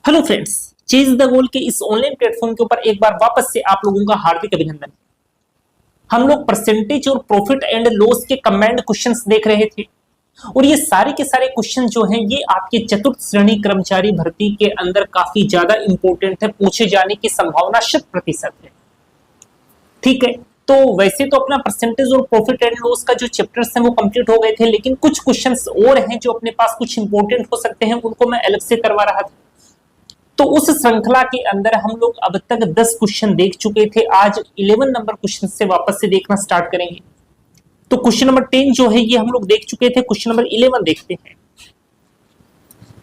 Hello friends, chase the goal के इस online platform के ऊपर एक बार वापस से आप लोगों का हार्दिक अभिनंदन। हम लोग परसेंटेज और प्रॉफिट एंड लॉस के कंबाइंड क्वेश्चंस देख रहे थे और ये सारे के सारे क्वेश्चन जो हैं ये आपके चतुर्थ श्रेणी कर्मचारी भर्ती के अंदर काफी ज्यादा इंपॉर्टेंट है, पूछे जाने की संभावना 100% है। ठीक है, तो वैसे तो अपना परसेंटेज और प्रॉफिट एंड लॉस का जो चैप्टर्स हैं वो कंप्लीट हो गए थे, लेकिन कुछ क्वेश्चंस और हैं जो अपने पास कुछ इंपॉर्टेंट हो सकते हैं, उनको मैं अलग से करवा रहा था। तो उस श्रृंखला के अंदर हम लोग अब तक 10 क्वेश्चन देख चुके थे। आज 11 नंबर क्वेश्चन से वापस से देखना स्टार्ट करेंगे। तो क्वेश्चन नंबर 10 जो है ये हम लोग देख चुके थे, क्वेश्चन नंबर 11 देखते हैं।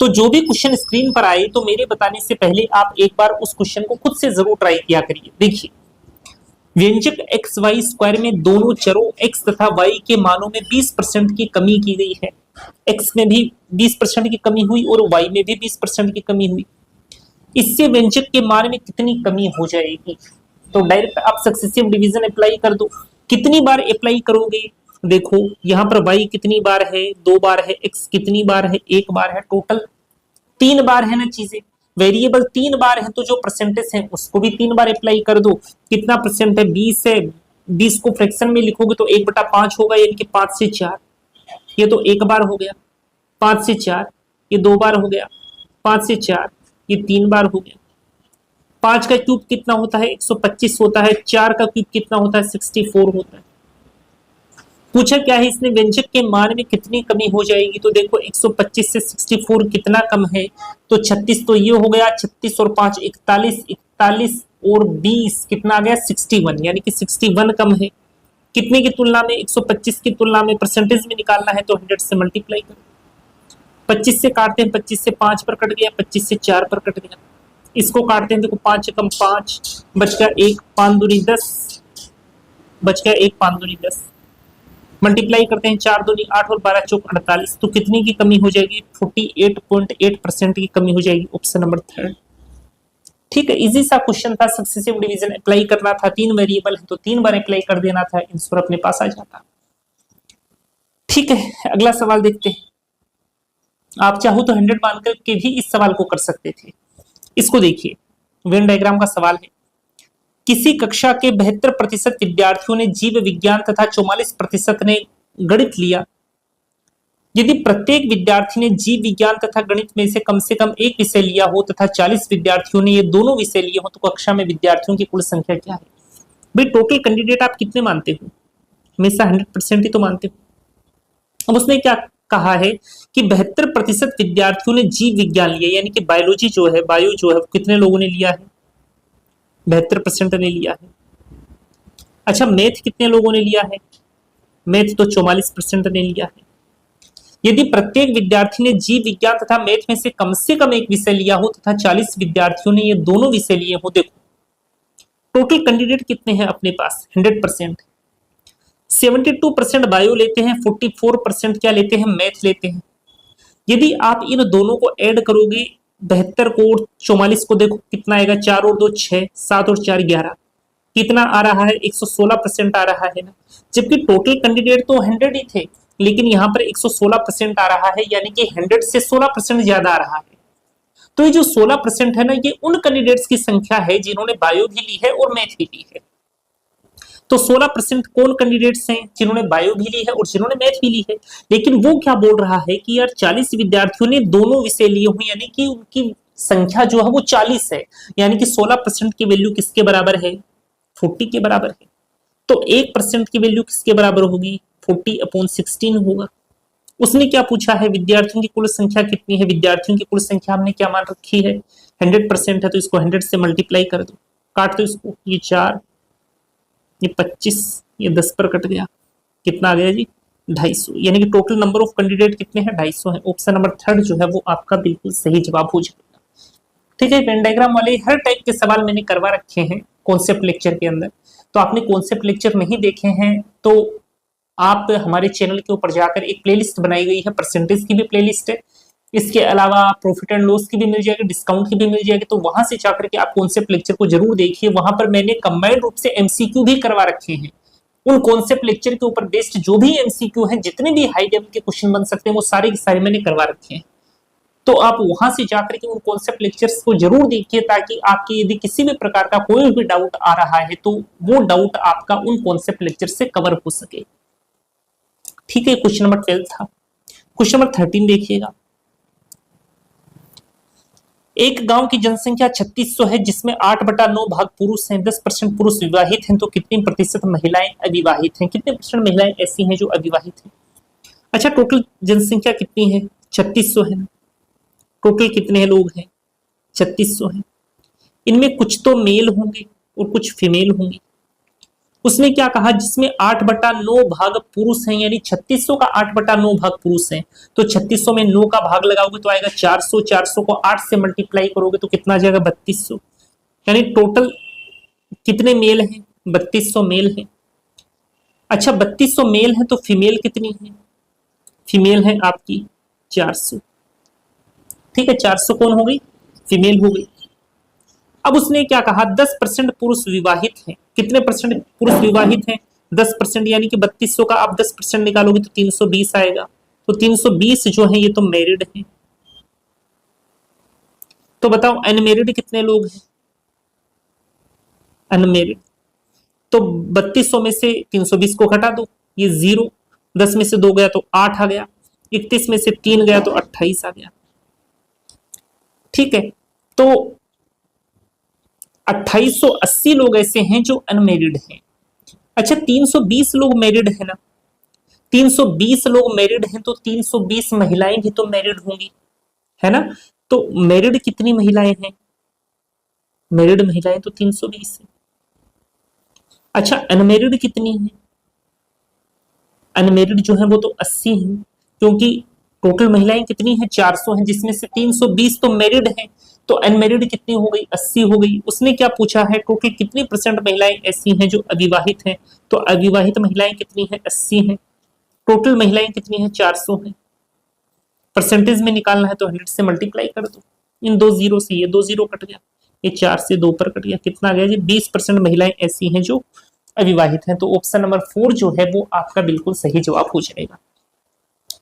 तो जो भी क्वेश्चन स्क्रीन पर आए तो मेरे बताने से पहले आप एक बार उस क्वेश्चन को खुद से जरूर ट्राई किया करिए। देखिए, व्यंजक एक्स वाई स्क्वायर में दोनों चरों x तथा y के मानों में 20% की कमी की गई है। x में भी 20% की कमी हुई और y में भी 20% की कमी हुई। इससे व्यंजक के मान में कितनी कमी हो जाएगी? तो डायरेक्ट आप सक्सेसिव डिवीजन अप्लाई कर दो। कितनी बार अप्लाई करोगे? देखो यहां पर y कितनी बार है, 2 बार है, x कितनी बार है, 1 बार है, टोटल 3 बार है ना चीजें। वेरिएबल 3 बार है तो जो परसेंटेज है उसको भी 3 बार अप्लाई कर दो। कितना परसेंट है? 20 है। 20 को फ्रैक्शन में लिखोगे तो 1/5 होगा, यानी कि 5 से 4। ये तो 1 बार हो गया, 5 से 4 ये 2 बार हो गया, 5 से 4 ये 3 बार हो गया। 5 का क्यूब कितना होता है? 125 होता है। 4 का क्यूब कितना होता है? 64 होता है। पूछा क्या है इसने? व्यंजक के मान में कितनी कमी हो जाएगी? तो देखो 125 से 64 कितना कम है? तो 36 तो ये हो गया, 36 और 5 41, 41 और 20 कितना आ गया? 61, यानी कि 61 कम है। कितने की तुलना में? 125 की तुलना में। परसेंटेज में निकालना है तो 100 से मल्टीप्लाई करो। 25 से काटते हैं, 25 से 5 पर कट गया, 25 से 4 पर कट गया। इसको काटते हैं, देखो 5 कम 5 बच गया 1, 5 दूनी 10 बच गया 1, 5 दूनी 10। मल्टीप्लाई करते हैं, 4 दूनी 8 और 12 चौक 48। तो कितने की कमी हो जाएगी? 48.8% की कमी हो जाएगी। Option number 3। ठीक है, इजी सा क्वेश्चन था। सक्सेसिव डिवीजन अप्लाई करना था, 3 वेरिएबल है तो 3 बार अप्लाई कर देना था, आंसर अपने पास आ जाता। ठीक है, अगला सवाल देखते हैं। आप चाहो तो 100 मानकर के भी इस सवाल को कर सकते थे। इसको देखिए, वेन डायग्राम का सवाल है। किसी कक्षा के 72% विद्यार्थियों ने जीव विज्ञान तथा 44% ने गणित लिया। यदि प्रत्येक विद्यार्थी ने जीव विज्ञान तथा गणित में से कम एक विषय लिया हो तथा 40 विद्यार्थियों ने ये दोनों विषय लिए हो, तो कक्षा में विद्यार्थियों की कुल संख्या क्या है? भाई टोटल कैंडिडेट आप कितने मानते हो? हमेशा 100% ही तो मानते हो। अब उसने क्या कहा है कि 72% विद्यार्थियों ने जीव विज्ञान लिया, यानी कि बायोलॉजी जो है, बायो जो है, कितने लोगों ने लिया है? 72% ने लिया है। अच्छा, मैथ कितने लोगों ने लिया है? मैथ तो 44% ने लिया है। यदि प्रत्येक विद्यार्थी ने जीव विज्ञान तथा मैथ में से कम एक विषय लिया हो तथा 40 विद्यार्थियों ने ये दोनों विषय लिए हो, देखो टोटल कैंडिडेट कितने हैं अपने पास? 100%। 72% बायो लेते हैं, 44% क्या लेते हैं? मैथ लेते हैं। यदि आप इन दोनों को ऐड करोगे, 72 को और 44 को, देखो कितना आएगा? 4 और 2 6, 7 और 4 11, कितना आ रहा है? 116% आ रहा है ना। जबकि टोटल कैंडिडेट तो 100 ही थे, लेकिन यहाँ पर 116% आ रहा है, यानी कि 100 से 16% ज्यादा आ रहा है। तो ये जो 16% है ना, ये उन कैंडिडेट्स की संख्या है जिन्होंने बायो भी ली है और मैथ भी ली है। तो 16% कौन कैंडिडेट्स हैं? जिन्होंने बायो भी ली है और जिन्होंने मैथ भी ली है। लेकिन वो क्या बोल रहा है कि यार 40 विद्यार्थियों ने दोनों विषय लिए हुए, यानी कि उनकी संख्या जो है वो 40 है, यानी कि 16% की वैल्यू किसके बराबर है? 40 के बराबर है। तो 1% की वैल्यू किसके बराबर होगी? 40/16 होगा। उसने क्या पूछा है? विद्यार्थियों की कुल संख्या कितनी है? विद्यार्थियों की कुल संख्या हमने क्या मान रखी है? 100% है, तो इसको 100 से मल्टीप्लाई कर दो। काट दो इसको, ये 4, ये 25, ये 10 पर कट गया, कितना आ गया जी? 250। यानी कि टोटल नंबर ऑफ कैंडिडेट कितने हैं? 250 है। ऑप्शन नंबर 3 जो है वो आपका बिल्कुल सही जवाब हो जाएगा। ठीक है, वेन डायग्राम वाले हर टाइप के सवाल मैंने करवा रखे हैं कॉन्सेप्ट लेक्चर के अंदर। तो आपने कॉन्सेप्ट लेक्चर नहीं देखे हैं तो आप हमारे चैनल के ऊपर जाकर, एक प्लेलिस्ट बनाई गई है, परसेंटेज की भी प्लेलिस्ट है, इसके अलावा प्रॉफिट एंड लॉस की भी मिल जाएगी, डिस्काउंट की भी मिल जाएगी। तो वहां से जाकर के आप कॉन्सेप्ट लेक्चर को जरूर देखिए। वहां पर मैंने कंबाइंड रूप से एमसीक्यू भी करवा रखे हैं। उन कॉन्सेप्ट लेक्चर के ऊपर बेस्ड जो भी एमसीक्यू हैं, जितने भी हाई लेवल के क्वेश्चन बन सकते हैं, वो सारे के सारे मैंने करवा रखे हैं। तो आप वहां से जाकर के उन कॉन्सेप्ट लेक्चर्स को जरूर देखिए, ताकि आपकी यदि किसी भी प्रकार का कोई भी डाउट आ रहा है तो वो डाउट आपका उन कॉन्सेप्ट लेक्चर से कवर हो सके। ठीक है, क्वेश्चन नंबर 12 था। क्वेश्चन नंबर 13 देखिएगा। एक गांव की जनसंख्या 3600 है, जिसमें 8/9 भाग पुरुष हैं, 10% पुरुष विवाहित हैं, तो कितनी प्रतिशत महिलाएं अविवाहित हैं? कितने परसेंट महिलाएं ऐसी हैं जो अविवाहित हैं? अच्छा, टोटल जनसंख्या कितनी है? 3600 है ना। टोटल कितने लोग हैं? 3600 है। इनमें कुछ तो मेल होंगे और कुछ फीमेल होंगी। उसने क्या कहा, जिसमें 8/9 भाग पुरुष हैं, यानी 3600 का 8/9 भाग पुरुष हैं, तो 3600 में 9 का भाग लगाओगे तो आएगा 400, 400 को 8 से मल्टीप्लाई करोगे तो कितना आ जाएगा? 3200। यानी टोटल कितने मेल हैं? 3200 मेल हैं। अच्छा, 3200 मेल हैं तो फीमेल कितनी है? फीमेल है आपकी 400। ठीक है, 400 कौन हो गई? फीमेल हो गई। अब उसने क्या कहा, 10% पुरुष विवाहित हैं। कितने परसेंट पुरुष विवाहित हैं? 10%, यानी कि 3200 का आप 10% निकालोगे तो 320 आएगा। तो 320 जो है ये तो मैरिड हैं। तो बताओ अनमेरिड कितने लोग हैं? अनमेरिड। तो 3200 में से 320 को घटा दो, ये 0। 10 में से 2 गया तो 8 आ गया। 31 में से 3 गया तो 28 आ गया। ठीक है, तो 2880 लोग ऐसे हैं जो अनमेरिड हैं। अच्छा, 320 लोग मैरिड है ना। 320 लोग मैरिड हैं तो 320 महिलाएं भी तो मैरिड होंगी, है ना। तो मैरिड कितनी महिलाएं हैं? मैरिड महिलाएं तो 320 है। अच्छा, अनमेरिड कितनी है? अनमेरिड जो है वो तो 80 है, क्योंकि टोटल महिलाएं कितनी हैं? 400 हैं, जिसमें से 320 तो मैरिड हैं, तो अनमेरिड कितनी हो गई? 80 हो गई। उसने क्या पूछा है, टोटल कितनी परसेंट महिलाएं ऐसी हैं जो अविवाहित हैं? तो अविवाहित महिलाएं कितनी हैं? 80 हैं। टोटल महिलाएं कितनी हैं? 400 हैं। परसेंटेज में निकालना है तो 100 से मल्टीप्लाई कर दो। इन 2 जीरो से ये 2 जीरो कट गया, ये 4 से 2 पर कट गया, कितना आ गया जी? 20% महिलाएं ऐसी हैं जो अविवाहित हैं। तो ऑप्शन नंबर 4 जो है वो आपका बिल्कुल सही जवाब हो जाएगा।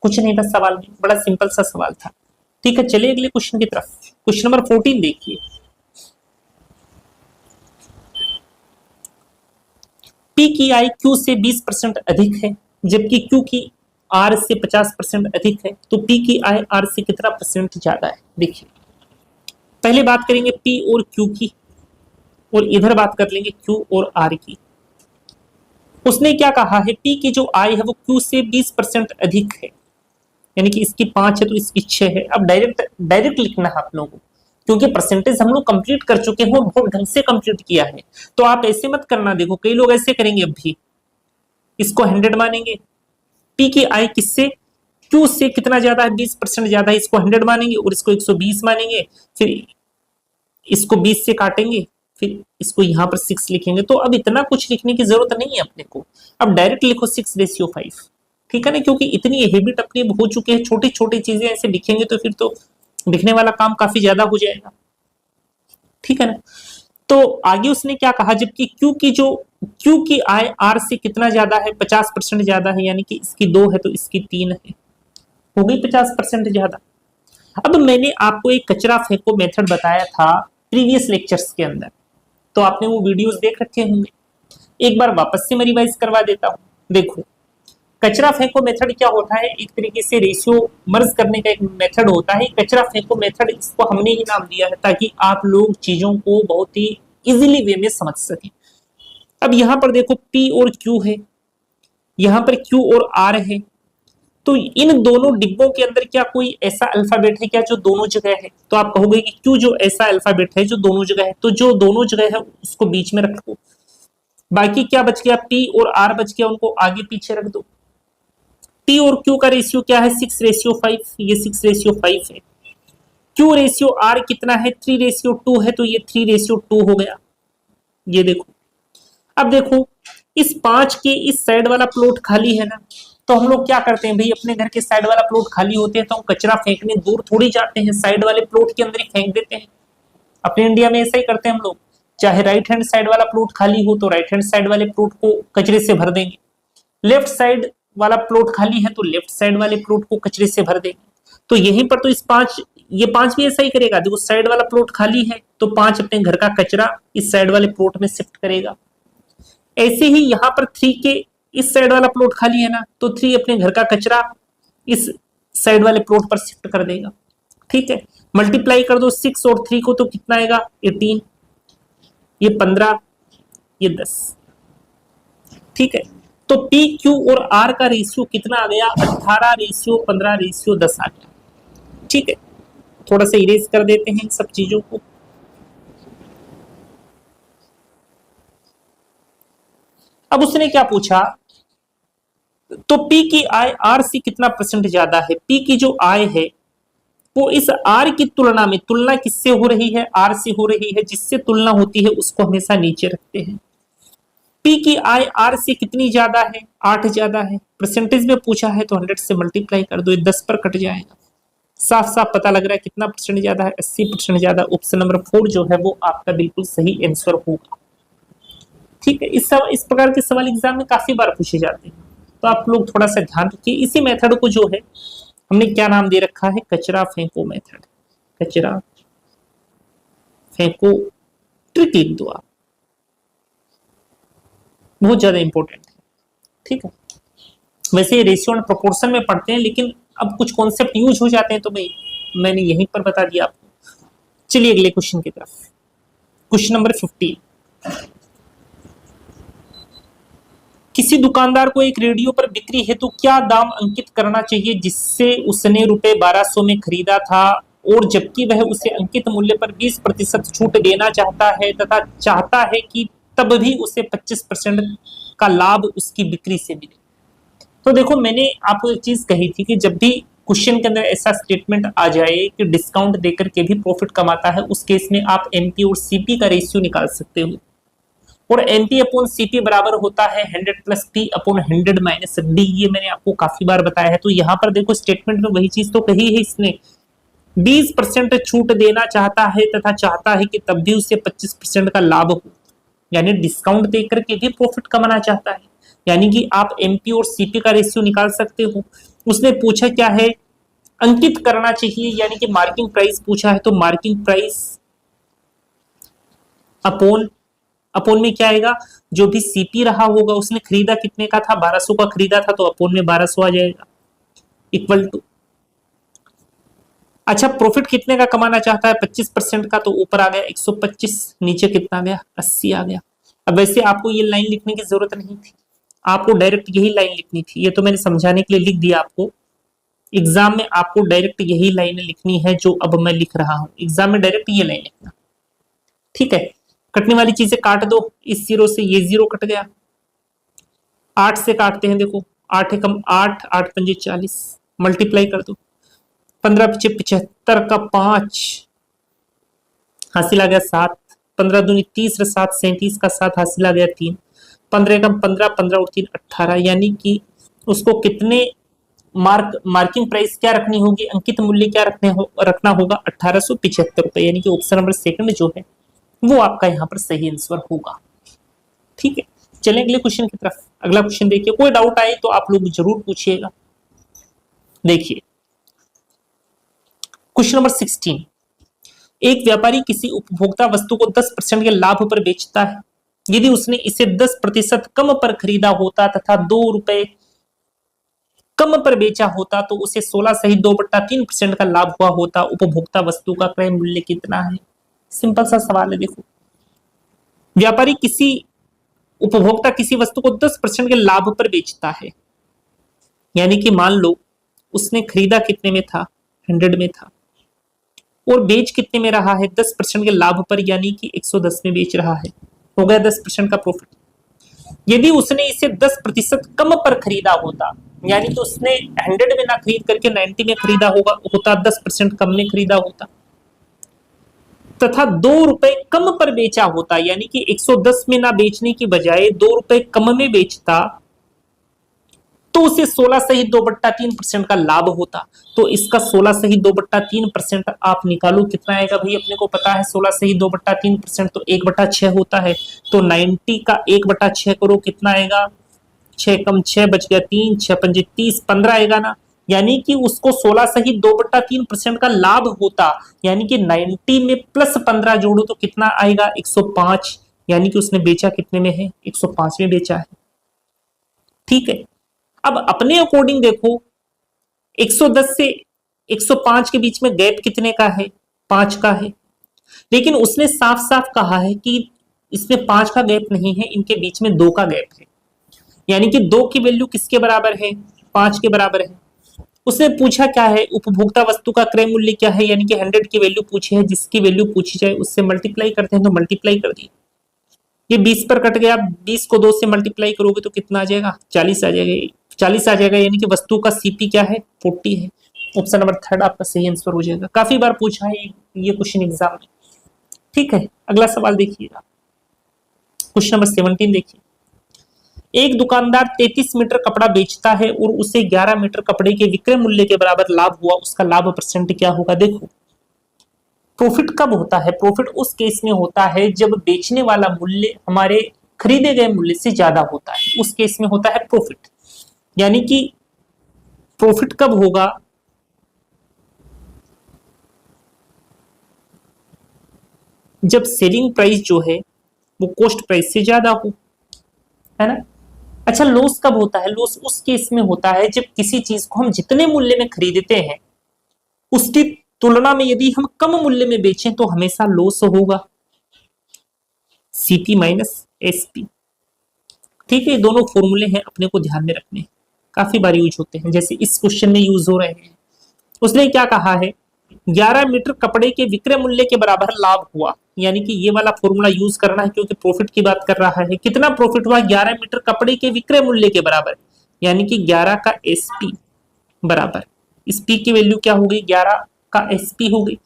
कुछ नहीं था सवाल में, बड़ा सिंपल सा सवाल था। ठीक है, चलिए अगले क्वेश्चन की तरफ। क्वेश्चन नंबर 14 देखिए। पी की आई क्यू से 20% अधिक है, जबकि क्यू की आर से 50% अधिक है, तो पी की आई आर से कितना परसेंट ज्यादा है? देखिए, पहले बात करेंगे पी और क्यू की, और इधर बात कर लेंगे क्यू और आर की। उसने क्या कहा है, पी की जो आई है वो क्यू से 20% अधिक है, यानी कि इसकी 5 है तो इसकी 6 है। अब डायरेक्ट लिखना है आप लोगों को, क्योंकि परसेंटेज हम लोग कंप्लीट कर चुके हैं और बहुत ढंग से कंप्लीट किया है, तो आप ऐसे मत करना। देखो कई लोग ऐसे करेंगे, अब भी इसको 100 मानेंगे, पी की आई किससे? क्यू से कितना ज्यादा है? 20% ज्यादा है, इसको 100 मानेंगे और इसको 120 मानेंगे, फिर इसको 20 से काटेंगे, फिर इसको यहाँ पर 6 लिखेंगे। तो अब इतना कुछ लिखने की जरूरत नहीं है अपने को, अब डायरेक्ट लिखो 6:5। ठीक है ना, क्योंकि इतनी हैबिट अपनी हो चुकी है, छोटी छोटी चीजें ऐसे लिखेंगे तो फिर तो लिखने वाला काम काफी ज्यादा हो जाएगा। ठीक है ना। तो आगे उसने क्या कहा, जबकि क्यू की आय आर से कितना ज्यादा है? 50% ज्यादा है, यानी कि इसकी 2 है तो इसकी 3 है, हो गई 50% ज्यादा। अब मैंने आपको एक कचरा फेंको मेथड बताया था प्रीवियस लेक्चर्स के अंदर, तो आपने वो वीडियोस देख रखे होंगे। एक बार वापस से मैं रिवाइज करवा देता हूं। देखो, कचरा फेंको मेथड क्या होता है, एक तरीके से रेशियो मर्ज करने का एक मेथड होता है। कचरा फेंको मेथड, इसको हमने ही नाम दिया है ताकि आप लोग चीजों को बहुत ही इजीली वे में समझ सकें। अब यहां पर देखो P और Q है, यहां पर Q और R है, तो इन दोनों डिब्बों के अंदर क्या कोई ऐसा अल्फाबेट है क्या जो दोनों जगह है? तो आप कहोगे कि Q जो ऐसा अल्फाबेट है जो दोनों जगह है, तो जो दोनों जगह है उसको बीच में रखो। बाकी क्या बच गया? P और R बच गया, उनको आगे पीछे रख दो। P और Q का रेशियो क्या है? 6:5, ये 6:5 है। Q रेशियो R कितना है? 3:2 है, तो ये 3:2 हो गया। ये देखो, अब देखो इस 5 के इस साइड वाला प्लॉट खाली है ना, तो हम लोग क्या करते हैं भाई, अपने घर के साइड वाला प्लॉट खाली होते हैं तो हम कचरा फेंकने दूर थोड़ी जाते हैं, साइड वाले प्लॉट के अंदर ही फेंक देते हैं। अपने इंडिया में ऐसा ही करते हैं हम लोग, चाहे राइट हैंड साइड वाला प्लॉट खाली हो तो राइट हैंड साइड वाले प्लॉट को कचरे से भर देंगे, लेफ्ट साइड वाला प्लॉट खाली है तो लेफ्ट साइड वाले प्लॉट को कचरे से भर देंगे। तो यहीं पर तो इस 5 ये 5 भी ऐसा ही करेगा। देखो साइड वाला प्लॉट खाली है तो 5 अपने घर का कचरा इस साइड वाले प्लॉट में शिफ्ट करेगा। ऐसे ही यहाँ पर 3 के इस साइड वाला प्लॉट खाली है ना, तो 3 अपने घर का कचरा इस साइड वाले प्लॉट पर शिफ्ट कर देगा। ठीक है, मल्टीप्लाई कर दो 6 और 3 को तो कितना आएगा 18, ये 15, ये 10। ठीक है, तो पी क्यू और आर का रेशियो कितना आ गया 18:15:10 आ गया। ठीक है, थोड़ा सा इरेज कर देते हैं इन सब चीजों को। अब उसने क्या पूछा, तो पी की आय आर से कितना परसेंट ज्यादा है। पी की जो आय है वो इस आर की तुलना में, तुलना किससे हो रही है, आर से हो रही है। जिससे तुलना होती है उसको हमेशा नीचे रखते हैं। पी की आय आर से कितनी ज्यादा है, 8 ज्यादा है। परसेंटेज में पूछा है तो 100 से मल्टीप्लाई कर दो, 10 पर कट जाएगा। साफ साफ पता लग रहा है कितना परसेंट ज्यादा है, 80% ज्यादा। ऑप्शन नंबर 4 जो है वो आपका बिल्कुल सही आंसर होगा। ठीक है, इस प्रकार के सवाल एग्जाम में काफी बार पूछे जाते हैं, तो आप लोग थोड़ा सा ध्यान रखिए। इसी मेथड को जो है हमने क्या नाम दे रखा है, कचरा फेंको मेथड। कचरा फेंको ट्रिक लिख दो आप, बहुत ज्यादा इंपॉर्टेंट है। ठीक है, वैसे रेशियो एंड प्रोपोर्शन में पढ़ते हैं, लेकिन अब कुछ कॉन्सेप्ट यूज हो जाते हैं तो मैंने यहीं पर बता दिया आपको। चलिए अगले क्वेश्चन की तरफ। Question number 50। किसी दुकानदार को एक रेडियो पर बिक्री हेतु क्या दाम अंकित करना चाहिए जिससे उसने रुपए 1200 में खरीदा था, और जबकि वह उसे अंकित मूल्य पर 20% छूट देना चाहता है तथा चाहता है कि तब भी उसे 25% का लाभ उसकी बिक्री से मिले। तो देखो मैंने आपको एक चीज कही थी कि जब भी क्वेश्चन के अंदर ऐसा स्टेटमेंट आ जाए कि डिस्काउंट देकर के भी प्रॉफिट कमाता है, उस केस में आप एमपी और सीपी का रेशियो निकाल सकते हो। और एमपी अपॉन सीपी बराबर होता है 100 + पी अपॉन 100 - डी। ये मैंने आपको काफी बार बताया है। तो यहाँ पर देखो स्टेटमेंट में वही चीज तो कही है इसने, 20% छूट देना चाहता है तथा चाहता है कि तब भी उसे 25% का लाभ हो, यानी डिस्काउंट देकर के भी प्रॉफिट कमाना चाहता है। यानी कि आप एमपी और सीपी का रेशियो निकाल सकते हो। उसने पूछा क्या है, अंकित करना चाहिए, यानी कि मार्किंग प्राइस पूछा है, तो मार्किंग प्राइस अपॉन में क्या आएगा, जो भी सीपी रहा होगा, उसने खरीदा कितने का था, 1200 का खरीदा था, तो अपॉन में 1200 आ जाएगा, इक्वल टू। अच्छा, प्रॉफिट कितने का कमाना चाहता है, 25% का, तो ऊपर आ गया 125, नीचे कितना आ गया 80 आ गया। अब वैसे आपको ये लाइन लिखने की जरूरत नहीं थी, आपको डायरेक्ट यही लाइन लिखनी थी। ये तो मैंने समझाने के लिए लिख दिया आपको। एग्जाम में आपको डायरेक्ट यही लाइन लिखनी है जो अब मैं लिख रहा हूं। एग्जाम में डायरेक्ट ये लाइन लिखना। ठीक है, कटने वाली चीजें काट दो, इस 0 से ये 0 कट गया। 8 से काटते हैं, देखो 8 एकम 8, 8 पंजे 40, मल्टीप्लाई कर दो, 15 × 75 का 5 हासिल आ गया 7, 15 दूनी 30 × 7 37 का 7 हासिल आ गया 3, 15 एकम 15, 15 और 3 18, यानी कि उसको कितने मार्किंग प्राइस क्या रखनी होगी, अंकित मूल्य क्या रखना होगा 1875 रुपए, यानी कि ऑप्शन नंबर 2 जो है वो आपका यहाँ पर सही आंसर होगा। ठीक है, चलें अगले क्वेश्चन की तरफ। अगला क्वेश्चन देखिए, कोई डाउट आए तो आप लोग जरूर पूछिएगा। देखिए क्वेश्चन नंबर 16। एक व्यापारी किसी उपभोक्ता वस्तु को 10% के लाभ पर बेचता है। यदि उसने इसे 10% कम पर खरीदा होता तथा 2 रुपए कम पर बेचा होता तो उसे 16 सही 2/3% का लाभ हुआ होता। उपभोक्ता वस्तु का क्रय मूल्य कितना है। सिंपल सा सवाल है। देखो, व्यापारी उपभोक्ता किसी वस्तु को 10% के लाभ पर बेचता है, यानी कि मान लो उसने खरीदा कितने में था, 100 में था, और बेच कितने में रहा है, 10% के लाभ पर, यानी कि 110 में बेच रहा है। हो गया 10% का प्रॉफिट। यदि उसने इसे 10% कम पर खरीदा होता, यानी कि उसने 100 में ना खरीद करके 90 में खरीदा होता, 10% कम में खरीदा होता, तथा 2 रुपए कम पर बेचा होता, यानी कि 110 में ना बेचने की बजाय 2 रुपए कम में बेचता, तो उसे 16 सही 2/3% का लाभ होता। तो इसका 16 सही 2/3% आप निकालो, कितना आएगा भाई, अपने को पता है 16 सही 2/3% तो 1/6 होता है। तो 90 का 1/6 करो, कितना आएगा, 6 कम 6 बच गया 3, 6 पंजे 30, 15 आएगा ना। यानी कि उसको 16 सहित 2/3% का लाभ होता, यानी कि 90 में प्लस 15 जोड़ो तो कितना आएगा 105, यानी कि उसने बेचा कितने में है 105 में बेचा है। ठीक है, अब अपने अकॉर्डिंग देखो 110 से 105 के बीच में गैप कितने का है 5 का है, लेकिन उसने साफ साफ कहा है कि इसमें 5 का गैप नहीं है, इनके बीच में 2 का गैप है, यानी कि 2 की वैल्यू किसके बराबर है 5 के बराबर है। उसने पूछा क्या है उपभोक्ता वस्तु का क्रय मूल्य क्या है, यानी कि 100 की वैल्यू पूछी है, जिसकी वैल्यू पूछी जाए उससे मल्टीप्लाई करते हैं तो मल्टीप्लाई कर दिए, ये 20 पर कट गया, 20 को 2 से मल्टीप्लाई करोगे तो कितना आ जाएगा 40 आ जाएगा, 40 आ जाएगा, यानी कि वस्तु का सीपी क्या है 40 है। ऑप्शन नंबर 3 आपका सही आंसर हो जाएगा। काफी बार पूछा है ये क्वेश्चन एग्जाम में। ठीक है, अगला सवाल देखिएगा, क्वेश्चन नंबर 17 देखिए। एक दुकानदार 33 मीटर कपड़ा बेचता है और उसे 11 मीटर कपड़े के विक्रय मूल्य के बराबर लाभ हुआ, उसका लाभ परसेंट क्या होगा। देखो प्रॉफिट कब होता है, प्रॉफिट उस केस में होता है जब बेचने वाला मूल्य हमारे खरीदे गए मूल्य से ज्यादा होता है, उस केस में होता है प्रॉफिट। यानी कि प्रॉफिट कब होगा, जब सेलिंग प्राइस जो है वो कॉस्ट प्राइस से ज्यादा हो, है ना। अच्छा, लॉस कब होता है, लॉस उस केस में होता है जब किसी चीज को हम जितने मूल्य में खरीदते हैं उसकी तुलना में यदि हम कम मूल्य में बेचें तो हमेशा लॉस होगा, सीपी माइनस एसपी। ठीक है, दोनों फॉर्मूले हैं अपने को ध्यान में रखने, काफी बार यूज होते हैं, जैसे इस क्वेश्चन में यूज हो रहे हैं। उसने क्या कहा है 11 मीटर कपड़े के विक्रय मूल्य के बराबर लाभ हुआ, यानी कि ये वाला फॉर्मूला यूज करना है क्योंकि प्रॉफिट की बात कर रहा है। कितना प्रॉफिट हुआ 11 मीटर कपड़े के विक्रय मूल्य के बराबर, यानी कि 11 का एसपी बराबर, इस पी की वैल्यू क्या हो गई 11 का एसपी हो गई।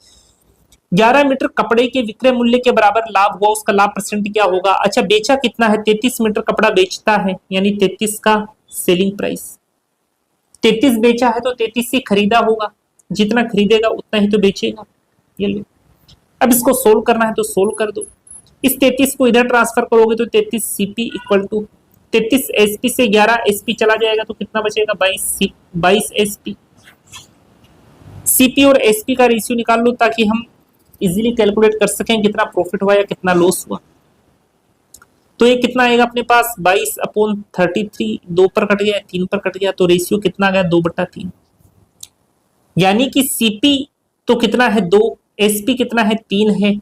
11 मीटर कपड़े के विक्रय मूल्य के बराबर लाभ हुआ, उसका लाभ परसेंट क्या होगा। अच्छा, बेचा कितना है 33 मीटर कपड़ा बेचता है, यानी 33 का सेलिंग प्राइस, 33 बेचा है तो 33 से खरीदा होगा, जितना खरीदेगा उतना ही तो बेचेगा। ये लो, अब इसको सोल्व करना है तो सोल्व कर दो, इस 33 को इधर ट्रांसफर करोगे तो 33 सीपी इक्वल टू 33 एसपी से 11 एसपी चला जाएगा तो कितना बचेगा 22 एसपी। सीपी और एसपी का रेशियो निकाल लो ताकि हम इजीली कैलकुलेट कर सकें कितना प्रॉफिट हुआ या कितना लॉस हुआ। तो ये कितना आएगा अपने पास 22/33, 2 पर कट गया 3 पर कट गया, तो रेशियो कितना आ गया 2/3, यानी कि सीपी तो कितना है 2, एसपी कितना है 3 है,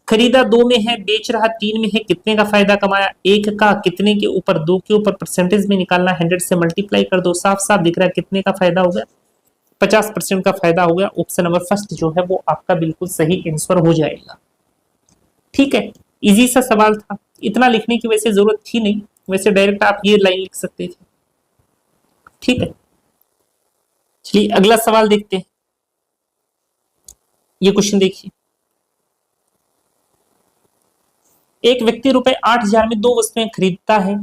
खरीदा 2 में है बेच रहा 3 में है, कितने का फायदा कमाया 1 का, कितने के ऊपर 2 के ऊपर, परसेंटेज में निकालना 100 से मल्टीप्लाई कर दो, साफ साफ दिख रहा है कितने का फायदा हो गया 50% का फायदा हो गया। ऑप्शन नंबर फर्स्ट जो है वो आपका बिल्कुल सही आंसर हो जाएगा। ठीक है, इजी सा सवाल था, इतना लिखने की वैसे जरूरत थी नहीं, वैसे डायरेक्ट आप ये लाइन लिख सकते थे। ठीक है, चलिए अगला सवाल देखते हैं। ये क्वेश्चन देखिए, एक व्यक्ति रुपए 8,000 में 2 वस्तुएं खरीदता है,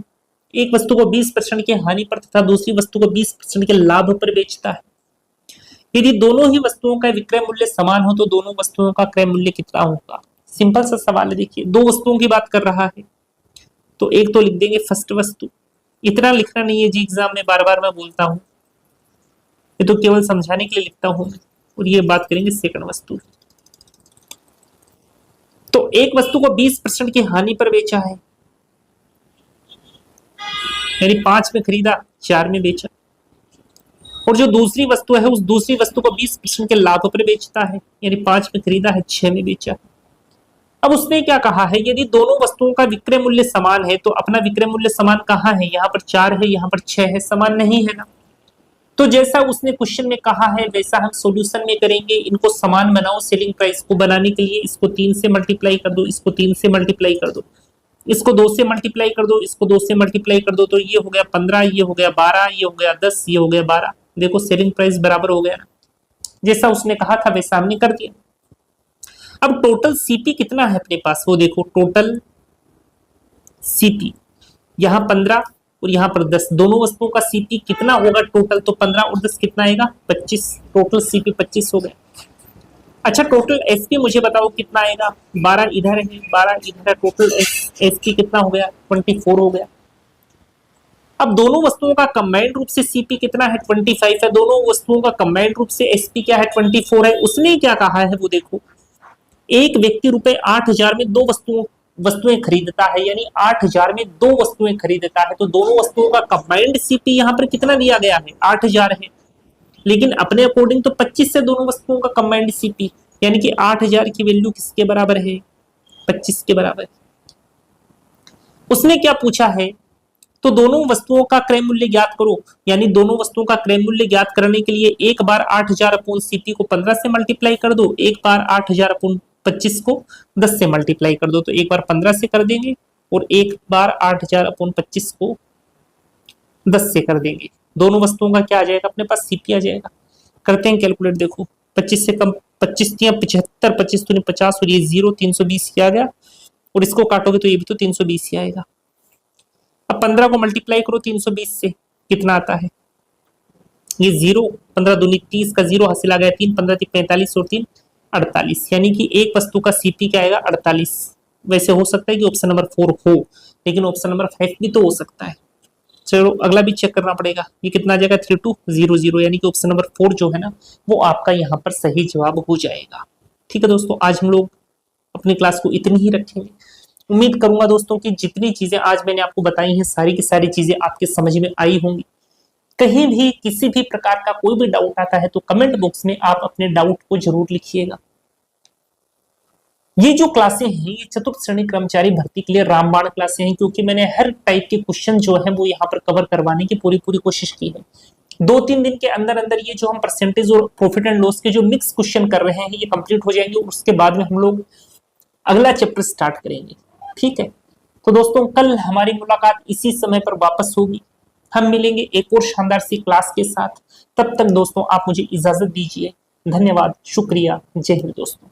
एक वस्तु को 20% की हानि पर तथा दूसरी वस्तु को 20% के लाभ पर बेचता है। यदि दोनों ही वस्तुओं का विक्रय मूल्य समान हो तो दोनों वस्तुओं का क्रय मूल्य कितना होगा। सिंपल सा सवाल है, देखिए 2 वस्तुओं की बात कर रहा है तो एक तो लिख देंगे फर्स्ट वस्तु, इतना लिखना नहीं है जी एग्जाम में, बार बार मैं बोलता हूं, ये तो केवल समझाने के लिए लिखता हूं मैं। और ये बात करेंगे सेकंड वस्तु, तो एक वस्तु को 20% की हानि पर बेचा है, यानी 5 में खरीदा 4 में बेचा, और जो दूसरी वस्तु है उस दूसरी वस्तु को 20% के लाभ पर बेचता है, यानी 5 में खरीदा है 6 में बेचा। अब उसने क्या कहा है यदि दोनों वस्तुओं का विक्रय मूल्य समान है, तो अपना विक्रय मूल्य समान कहाँ है, यहाँ पर 4 है यहाँ पर 6 है, समान नहीं है ना। तो जैसा उसने क्वेश्चन में कहा है वैसा हम सॉल्यूशन में करेंगे, इनको समान बनाओ। सेलिंग प्राइस को बनाने के लिए इसको 3 से मल्टीप्लाई कर दो, इसको 3 से मल्टीप्लाई कर दो, इसको 2 से मल्टीप्लाई कर दो, इसको 2 से मल्टीप्लाई कर दो, तो ये हो गया 15, ये हो गया 12, ये हो गया 10, ये हो गया 12। देखो सेलिंग प्राइस बराबर हो गया ना, जैसा उसने कहा था वैसा हमने कर दिया। अब टोटल सीपी कितना है अपने पास, वो देखो टोटल सीपी यहाँ 15 और यहाँ पर 10, दोनों वस्तुओं का सीपी कितना होगा टोटल, तो 15 और 10 कितना आएगा 25, टोटल सीपी 25 हो गया। अच्छा, टोटल एसपी मुझे बताओ कितना आएगा, 12 इधर है 12 इधर है, टोटल एसपी कितना हो गया 24 हो गया। अब दोनों वस्तुओं का कंबाइंड रूप से सीपी कितना है 25 है, दोनों वस्तुओं का कंबाइंड रूप से एसपी क्या है 24 है। उसने क्या कहा है वो देखो, एक व्यक्ति रुपए 8,000 में दो वस्तुएं खरीदता है, यानी 8,000 में दो वस्तुएं खरीदता है, तो दोनों वस्तुओं का कंबाइंड सीपी यहाँ पर कितना दिया गया है 8,000 है, लेकिन अपने अकॉर्डिंग तो 25 से दोनों वस्तुओं का कंबाइंड सीपी, यानी कि 8,000 की वैल्यू किसके बराबर है 25 के बराबर। उसने क्या पूछा है, तो दोनों वस्तुओं का क्रय मूल्य ज्ञात करो, यानी दोनों वस्तुओं का क्रय मूल्य ज्ञात करने के लिए एक बार 8,000 अपॉन सीपी को 15 से मल्टीप्लाई कर दो, एक बार 8,000 अपॉन 25 को 10 से मल्टीप्लाई कर दो, तो एक बार 15 से कर देंगे और एक बार 8,000 अपॉन 25 को 10 से कर देंगे। दोनों वस्तुओं का क्या आ जाएगा अपने पास सीपी आ जाएगा। करते हैं कैलकुलेट, देखो 25 से कम 25 75, 25 तो 50 और ये 0 320 आ गया, और इसको काटोगे तो ये भी तो 320 ही आएगा। अब 15 को मल्टीप्लाई करो 320 से, कितना आता है ये 0, 15 दूनी 30 का 0 हासिल आ गया 3, 15 45 और 3 48, यानी कि एक वस्तु का सीपी क्या आएगा 48। वैसे हो सकता है कि ऑप्शन नंबर 4 हो, लेकिन ऑप्शन नंबर 5 भी तो हो सकता है। चलो अगला भी चेक करना पड़ेगा, ये कितना आ जाएगा 3200, यानी कि ऑप्शन नंबर 4 जो है ना वो आपका यहाँ पर सही जवाब हो जाएगा। ठीक है दोस्तों, आज हम लोग अपनी क्लास को इतनी ही रखेंगे। उम्मीद करूंगा दोस्तों कि जितनी चीजें आज मैंने आपको बताई हैं सारी की सारी चीजें आपके समझ में आई होंगी। कहीं भी किसी भी प्रकार का कोई भी डाउट आता है तो कमेंट बॉक्स में आप अपने डाउट को जरूर लिखिएगा। ये जो क्लासें हैं ये चतुर्थ श्रेणी कर्मचारी भर्ती के लिए रामबाण क्लासें हैं, क्योंकि मैंने हर टाइप के क्वेश्चन जो है वो यहाँ पर कवर करवाने की पूरी कोशिश की है। 2-3 दिन के अंदर अंदर ये जो हम परसेंटेज और प्रॉफिट एंड लॉस के जो मिक्स क्वेश्चन कर रहे हैं ये कंप्लीट हो जाएंगे, और उसके बाद में हम लोग अगला चैप्टर स्टार्ट करेंगे। ठीक है, तो दोस्तों कल हमारी मुलाकात इसी समय पर वापस होगी। हम मिलेंगे एक और शानदार सी क्लास के साथ। तब तक दोस्तों आप मुझे इजाजत दीजिए। धन्यवाद, शुक्रिया, जय हिंद दोस्तों।